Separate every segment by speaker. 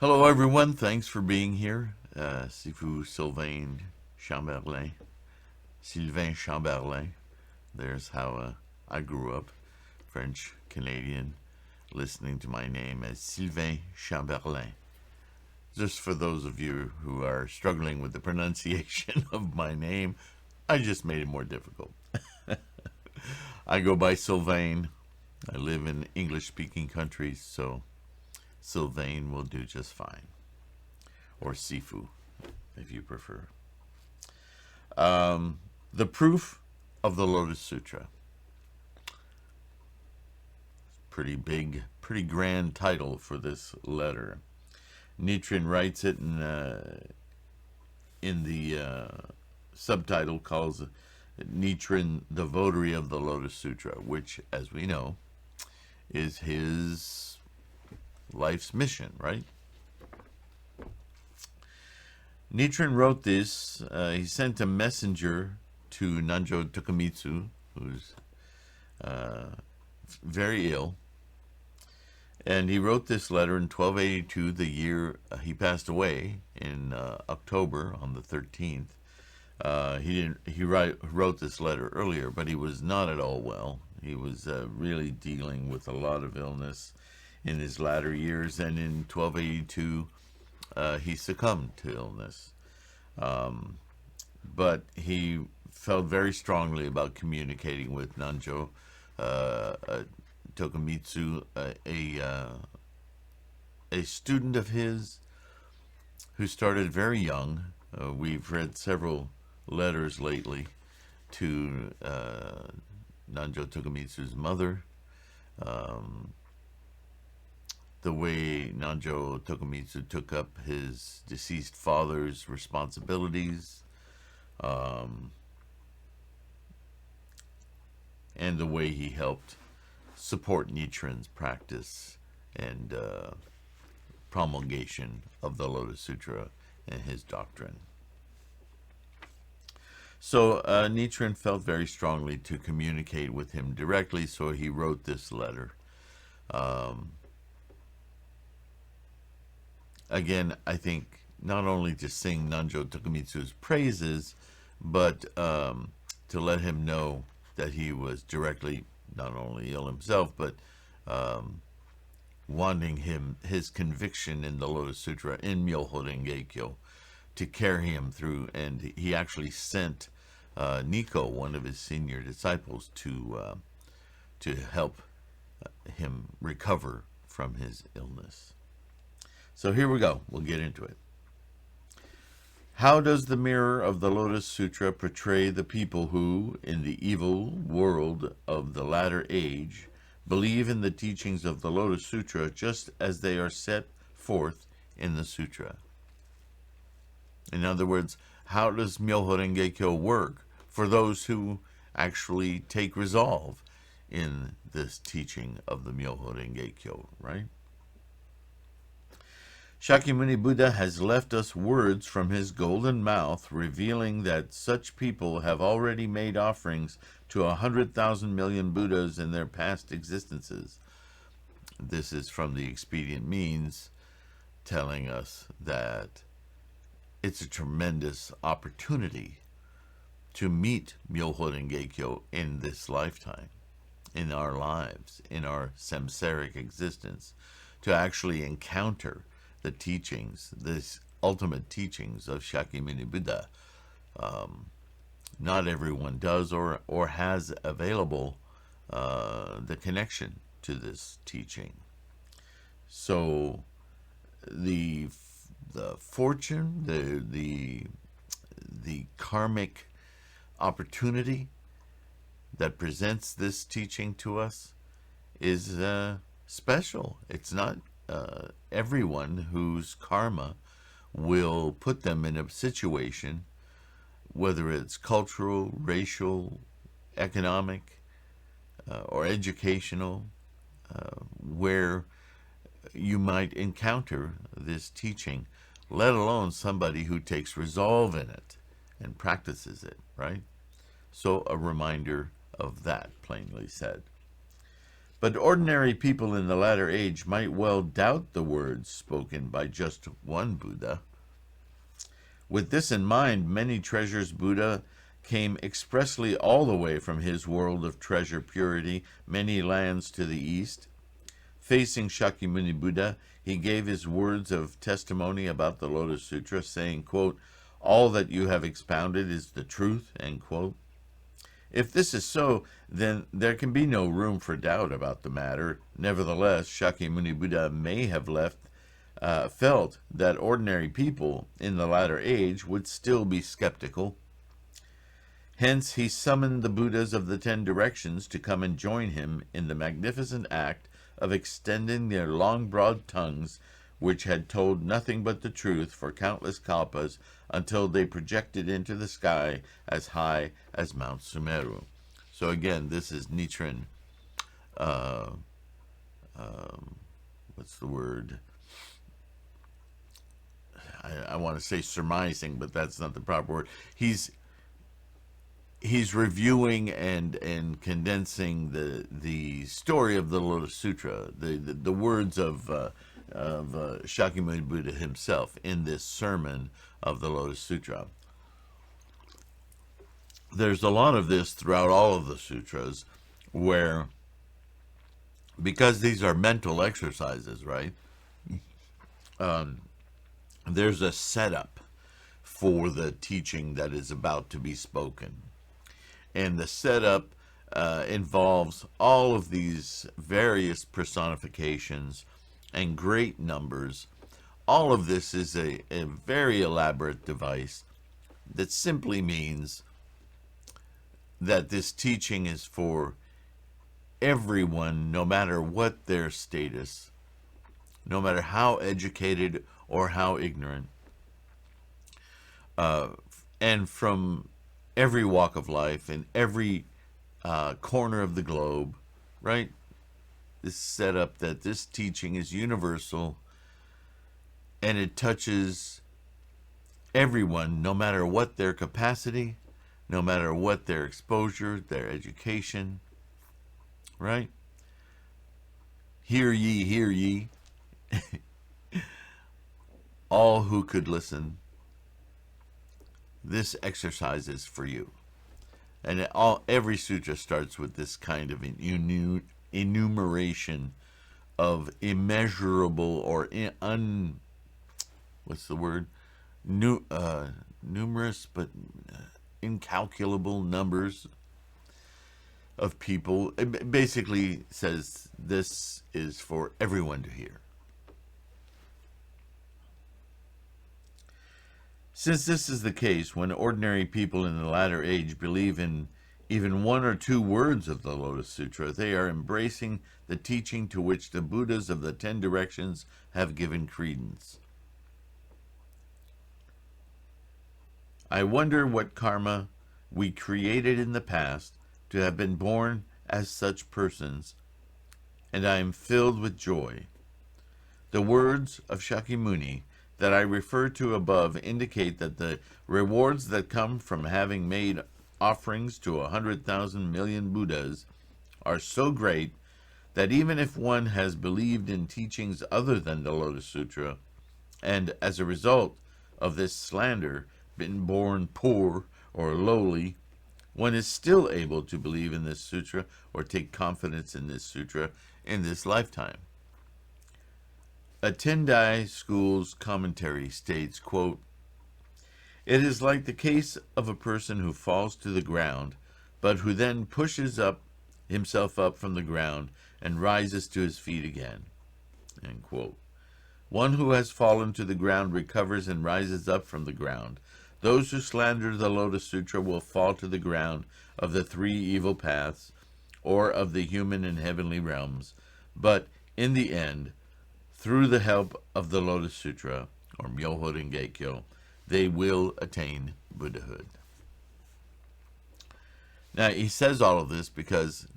Speaker 1: Hello, everyone. Thanks for being here. Sifu Sylvain Chamberlain. Sylvain Chamberlain. There's how I grew up. French Canadian, listening to my name as Sylvain Chamberlain. Just for those of you who are struggling with the pronunciation of my name, I just made it more difficult. I go by Sylvain. I live in English-speaking countries, so Sylvain will do just fine. Or Sifu, if you prefer. The proof of the Lotus Sutra. Pretty big, pretty grand title for this letter. Nichiren writes it in the subtitle, calls Nichiren the votary of the Lotus Sutra, which, as we know, is his life's mission, right? Nichiren wrote this. He sent a messenger to Nanjo Tokumitsu, who's very ill. And he wrote this letter in 1282, the year he passed away, in October on the 13th. He wrote this letter earlier, but he was not at all well. He was really dealing with a lot of illness in his latter years, and in 1282 he succumbed to illness. But he felt very strongly about communicating with Nanjo Tokumitsu, a student of his who started very young. We've read several letters lately to Nanjo Tokumitsu's mother. The way Nanjo Tokumitsu took up his deceased father's responsibilities, and the way he helped support Nichiren's practice and promulgation of the Lotus Sutra and his doctrine. So Nichiren felt very strongly to communicate with him directly, so he wrote this letter. Again, I think not only to sing Nanjo Tokumitsu's praises, but to let him know that he was directly not only ill himself, but wanting his conviction in the Lotus Sutra, in MyoHoRenGeKyo, to carry him through. And he actually sent Nico, one of his senior disciples, to help him recover from his illness. So here we go. We'll get into it. How does the mirror of the Lotus Sutra portray the people who, in the evil world of the latter age, believe in the teachings of the Lotus Sutra just as they are set forth in the sutra? In other words, how does MyoHoRenGeKyo work for those who actually take resolve in this teaching of the MyoHoRenGeKyo, right? Shakyamuni Buddha has left us words from his golden mouth revealing that such people have already made offerings to 100,000 million Buddhas in their past existences. This is from the Expedient Means, telling us that it's a tremendous opportunity to meet MyoHoRenGeKyo in this lifetime, in our lives, in our samsaric existence, to actually encounter the teachings, this ultimate teachings of Shakyamuni Buddha. Not everyone does or has available the connection to this teaching. So the fortune, the karmic opportunity that presents this teaching to us is special. It's not everyone whose karma will put them in a situation, whether it's cultural, racial, economic, or educational, where you might encounter this teaching, let alone somebody who takes resolve in it and practices it, right? So a reminder of that, plainly said. But ordinary people in the latter age might well doubt the words spoken by just one Buddha. With this in mind, many treasures Buddha came expressly all the way from his world of treasure purity, many lands to the east. Facing Shakyamuni Buddha, he gave his words of testimony about the Lotus Sutra, saying, quote, "All that you have expounded is the truth," end quote. If this is so, then there can be no room for doubt about the matter. Nevertheless, Shakyamuni Buddha may have felt that ordinary people in the latter age would still be skeptical. Hence, he summoned the Buddhas of the 10 directions to come and join him in the magnificent act of extending their long, broad tongues, which had told nothing but the truth for countless kalpas, until they projected into the sky as high as Mount Sumeru. So again, this is Nichiren, what's the word? I want to say surmising, but that's not the proper word. He's reviewing and condensing the story of the Lotus Sutra, the words of Shakyamuni Buddha himself in this sermon of the Lotus Sutra. There's a lot of this throughout all of the sutras, where, because these are mental exercises, right? There's a setup for the teaching that is about to be spoken. And the setup involves all of these various personifications and great numbers. All of this is a very elaborate device that simply means that this teaching is for everyone, no matter what their status, no matter how educated or how ignorant, and from every walk of life in every corner of the globe, right? This setup that this teaching is universal and it touches everyone, no matter what their capacity, no matter what their exposure, their education, right? Hear ye, all who could listen. This exercise is for you. And every sutra starts with this kind of enumeration of immeasurable or numerous but incalculable numbers of people. It basically says this is for everyone to hear. Since this is the case, when ordinary people in the latter age believe in even 1 or 2 words of the Lotus Sutra, they are embracing the teaching to which the Buddhas of the 10 directions have given credence. I wonder what karma we created in the past to have been born as such persons, and I am filled with joy. The words of Shakyamuni that I referred to above indicate that the rewards that come from having made offerings to 100,000 million Buddhas are so great that even if one has believed in teachings other than the Lotus Sutra, and as a result of this slander been born poor or lowly, one is still able to believe in this sutra or take confidence in this sutra in this lifetime. A Tendai School's commentary states, quote, "It is like the case of a person who falls to the ground, but who then pushes himself up from the ground and rises to his feet again." End quote. One who has fallen to the ground recovers and rises up from the ground. Those who slander the Lotus Sutra will fall to the ground of the 3 evil paths, or of the human and heavenly realms, but in the end, through the help of the Lotus Sutra, or MyoHoRenGeKyo, they will attain Buddhahood. Now, he says all of this because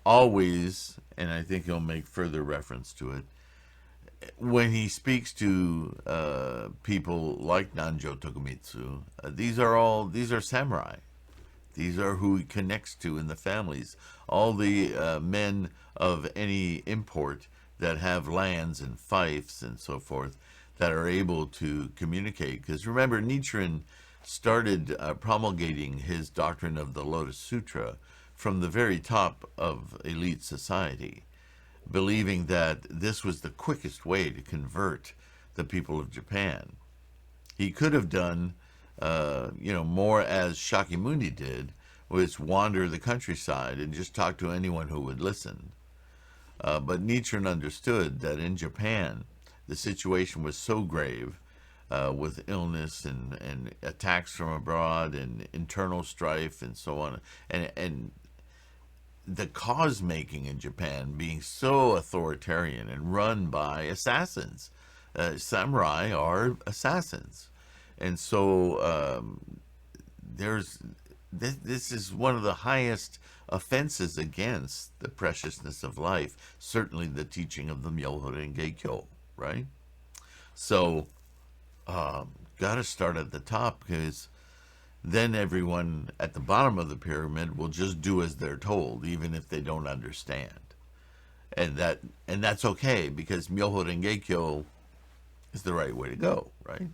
Speaker 1: always, and I think he'll make further reference to it, when he speaks to people like Nanjo Tokumitsu, these are samurai. These are who he connects to in the families. All the men of any import that have lands and fiefs and so forth that are able to communicate. Because remember, Nichiren started promulgating his doctrine of the Lotus Sutra from the very top of elite society, believing that this was the quickest way to convert the people of Japan. He could have done, more as Shakyamuni did, was wander the countryside and just talk to anyone who would listen. But Nichiren understood that in Japan, the situation was so grave, with illness and attacks from abroad and internal strife and so on, and the cause making in Japan being so authoritarian and run by assassins. Samurai are assassins. And so this is one of the highest offenses against the preciousness of life, certainly the teaching of the MyoHoRenGeKyo, right? So got to start at the top, because then everyone at the bottom of the pyramid will just do as they're told, even if they don't understand. And that's okay, because MyoHoRenGeKyo is the right way to go, right?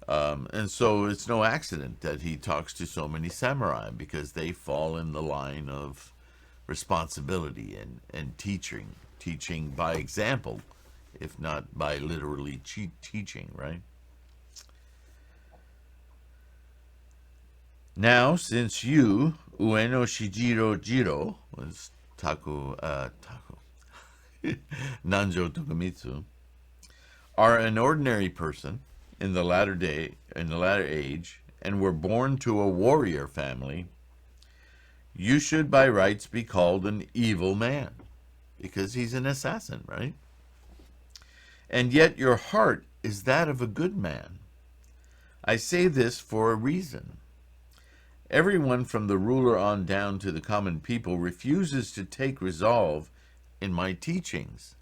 Speaker 1: And so it's no accident that he talks to so many samurai, because they fall in the line of responsibility and teaching by example, if not by literally teaching, right? Now, since you, Ueno Shijiro Jiro, was Nanjo Tokumitsu, are an ordinary person in the latter age, and were born to a warrior family, you should by rights be called an evil man, because he's an assassin, right? And yet your heart is that of a good man. I say this for a reason. Everyone from the ruler on down to the common people refuses to take resolve in my teachings.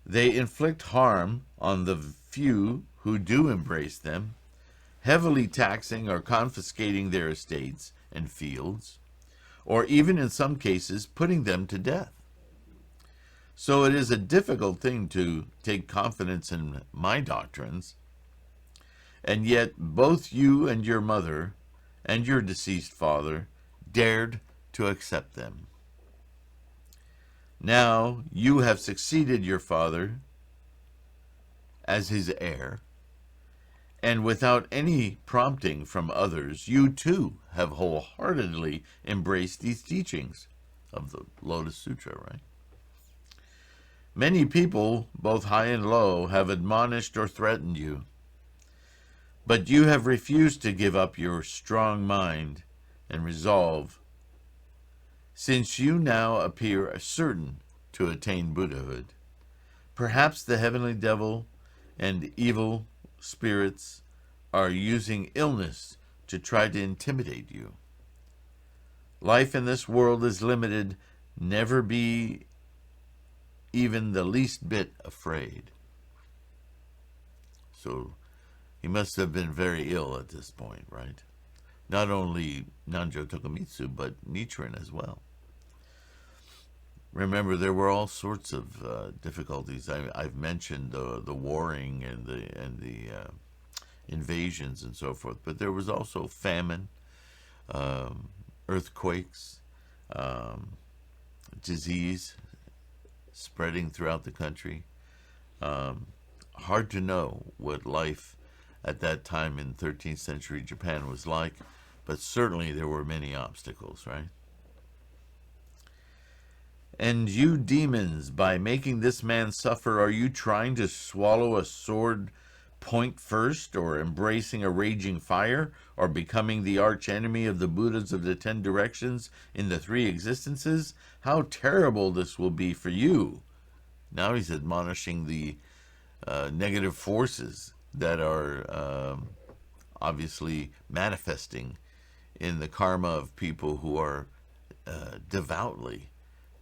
Speaker 1: They inflict harm on the few who do embrace them, heavily taxing or confiscating their estates and fields, or even in some cases putting them to death. So it is a difficult thing to take confidence in my doctrines, and yet both you and your mother and your deceased father dared to accept them. Now you have succeeded your father as his heir, and without any prompting from others, you too have wholeheartedly embraced these teachings of the Lotus Sutra, right? Many people, both high and low, have admonished or threatened you, but you have refused to give up your strong mind and resolve. Since you now appear certain to attain Buddhahood, perhaps the heavenly devil and evil spirits are using illness to try to intimidate you. Life in this world is limited. Never be even the least bit afraid. So he must have been very ill at this point, right? Not only Nanjo Tokumitsu, but Nichiren as well. Remember, there were all sorts of difficulties. I've mentioned the warring and the invasions and so forth, but there was also famine, earthquakes, disease spreading throughout the country. Hard to know what life at that time in 13th century Japan was like, but certainly there were many obstacles, right? And you demons, by making this man suffer, are you trying to swallow a sword point first, or embracing a raging fire, or becoming the arch enemy of the Buddhas of the 10 directions in the 3 existences? How terrible this will be for you. Now he's admonishing the negative forces that are obviously manifesting in the karma of people who are devoutly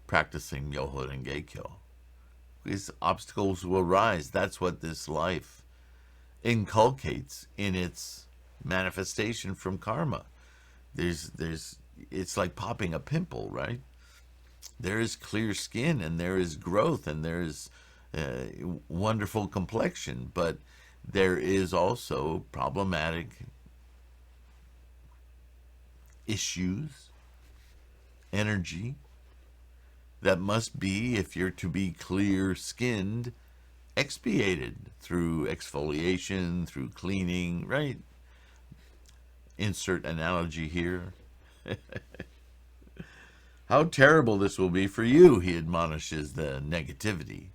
Speaker 1: practicing MyoHoRenGeKyo. These obstacles will rise. That's what this life inculcates in its manifestation from karma. It's like popping a pimple, right? There is clear skin, and there is growth, and there is wonderful complexion, but there is also problematic issues, energy that must be, if you're to be clear skinned, expiated through exfoliation, through cleaning, right? Insert analogy here. How terrible this will be for you, he admonishes the negativity.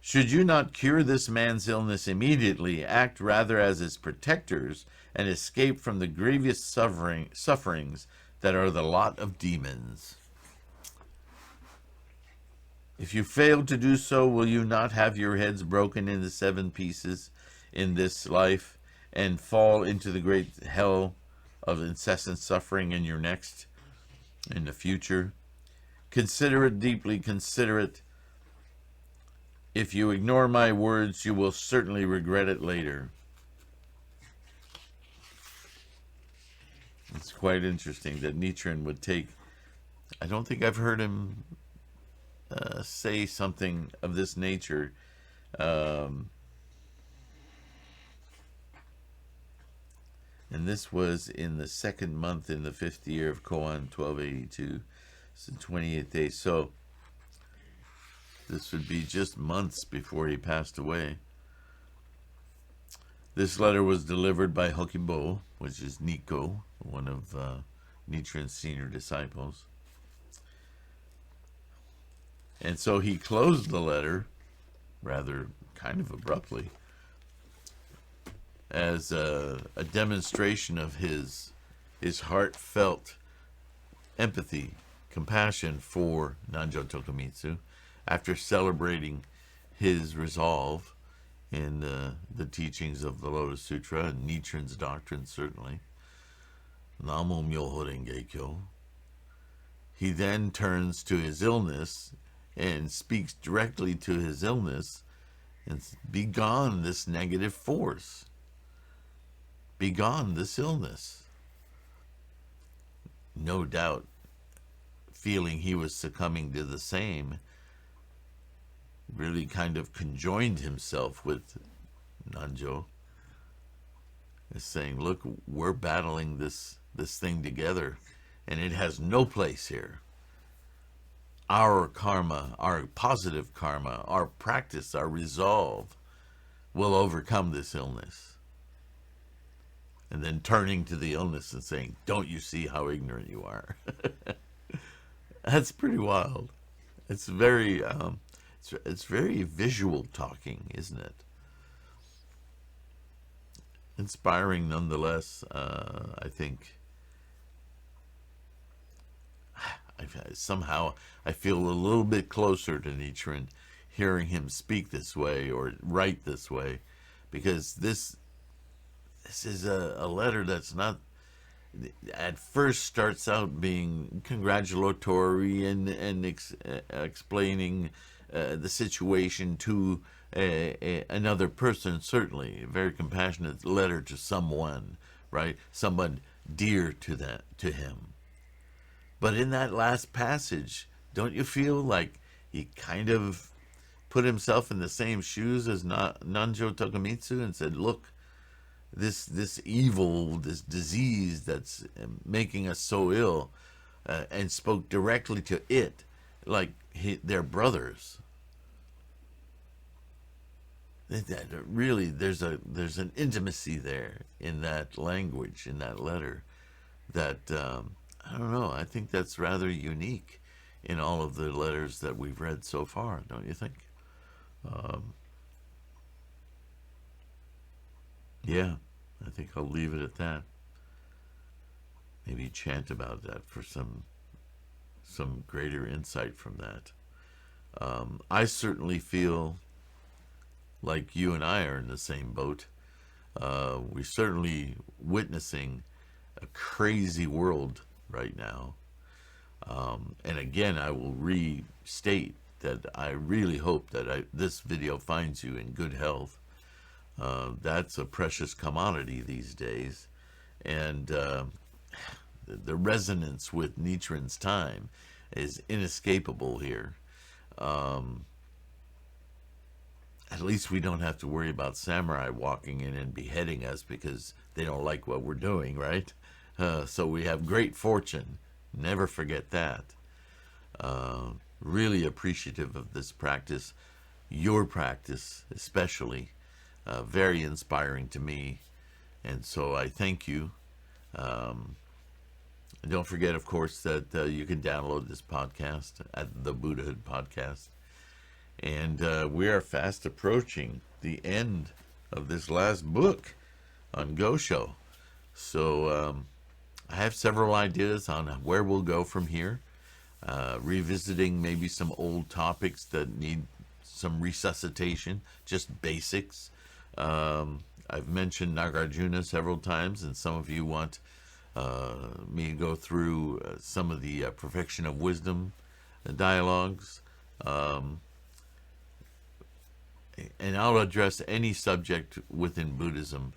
Speaker 1: Should you not cure this man's illness immediately, act rather as his protectors and escape from the grievous sufferings that are the lot of demons. If you fail to do so, will you not have your heads broken into 7 pieces in this life and fall into the great hell of incessant suffering in your next, in the future? Consider it deeply, consider it. If you ignore my words, you will certainly regret it later. It's quite interesting that Nichiren would take, I don't think I've heard him say something of this nature. And this was in the 2nd month in the 5th year of Koan 1282. It's the 28th day. So this would be just months before he passed away. This letter was delivered by Hokibo, which is Nikko, one of Nichiren's senior disciples. And so he closed the letter, rather kind of abruptly, as a demonstration of his heartfelt empathy, compassion for Nanjo Tokumitsu, after celebrating his resolve in the teachings of the Lotus Sutra and Nichiren's doctrine, certainly. Namo MyoHoRenGeKyo. He then turns to his illness and speaks directly to his illness, and be gone this negative force. Be gone this illness. No doubt, feeling he was succumbing to the same, really kind of conjoined himself with Nanjo, as saying, look, we're battling this thing together, and it has no place here. Our karma, our positive karma, our practice, our resolve will overcome this illness. And then turning to the illness and saying, don't you see how ignorant you are? That's pretty wild. It's very it's very visual talking, isn't it? Inspiring nonetheless. I think somehow I feel a little bit closer to Nichiren hearing him speak this way or write this way, because this is a letter that's not, at first starts out being congratulatory and explaining the situation to another person, certainly a very compassionate letter to someone, right? Someone dear to him. But in that last passage, don't you feel like he kind of put himself in the same shoes as Nanjo Tokumitsu and said, look, this evil, this disease that's making us so ill, and spoke directly to it like they're brothers. That really, there's an intimacy there in that language, in that letter, that I don't know, I think that's rather unique in all of the letters that we've read so far, don't you think? Yeah, I think I'll leave it at that. Maybe chant about that for some greater insight from that. I certainly feel like you and I are in the same boat. We're certainly witnessing a crazy world right now. And again, I will restate that I really hope that this video finds you in good health. That's a precious commodity these days. And the resonance with Nichiren's time is inescapable here. At least we don't have to worry about samurai walking in and beheading us because they don't like what we're doing, right? So we have great fortune. Never forget that. Really appreciative of this practice, your practice especially. Very inspiring to me. And so I thank you. Don't forget, of course, that you can download this podcast at the Buddhahood Podcast. And we are fast approaching the end of this last book on Gosho. So I have several ideas on where we'll go from here. Revisiting maybe some old topics that need some resuscitation, just basics. I've mentioned Nagarjuna several times, and some of you want me to go through some of the perfection of wisdom dialogues. And I'll address any subject within Buddhism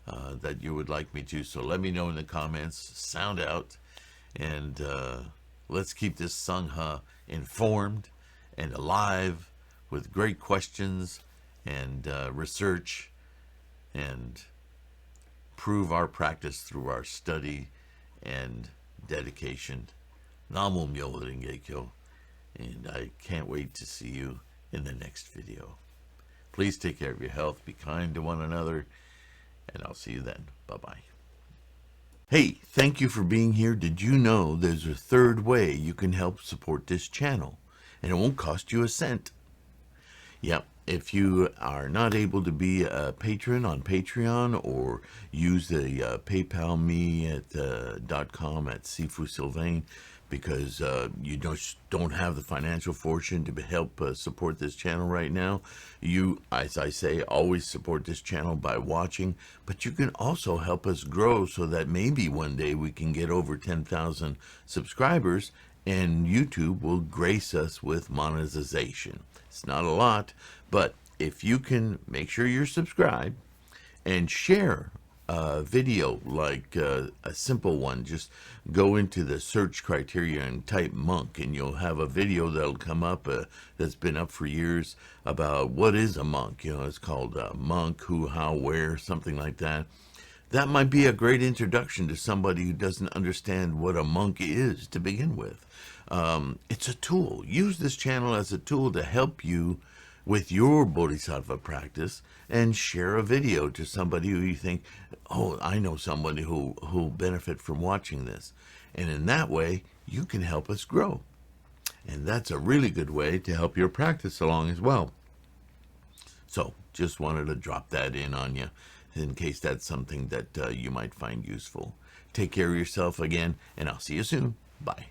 Speaker 1: that you would like me to. So let me know in the comments, sound out, and let's keep this Sangha informed and alive with great questions and research, and prove our practice through our study and dedication. Namo MyoHoRenGeKyo, and I can't wait to see you in the next video. Please take care of your health, be kind to one another, and I'll see you then. Bye-bye. Hey, thank you for being here. Did you know there's a third way you can help support this channel, and it won't cost you a cent? Yep, if you are not able to be a patron on Patreon or use the PayPal me at .com at Sifu Sylvain, because you don't have the financial fortune to help support this channel right now, you, as I say, always support this channel by watching, but you can also help us grow so that maybe one day we can get over 10,000 subscribers and YouTube will grace us with monetization. It's not a lot, but if you can make sure you're subscribed and share a video like a simple one, just go into the search criteria and type monk, and you'll have a video that'll come up that's been up for years about what is a monk. You know, it's called monk, who, how, where, something like that. That might be a great introduction to somebody who doesn't understand what a monk is to begin with. It's a tool. Use this channel as a tool to help you with your bodhisattva practice, and share a video to somebody who you think, oh, I know somebody who'll benefit from watching this. And in that way, you can help us grow. And that's a really good way to help your practice along as well. So just wanted to drop that in on you in case that's something that you might find useful. Take care of yourself again, and I'll see you soon. Bye.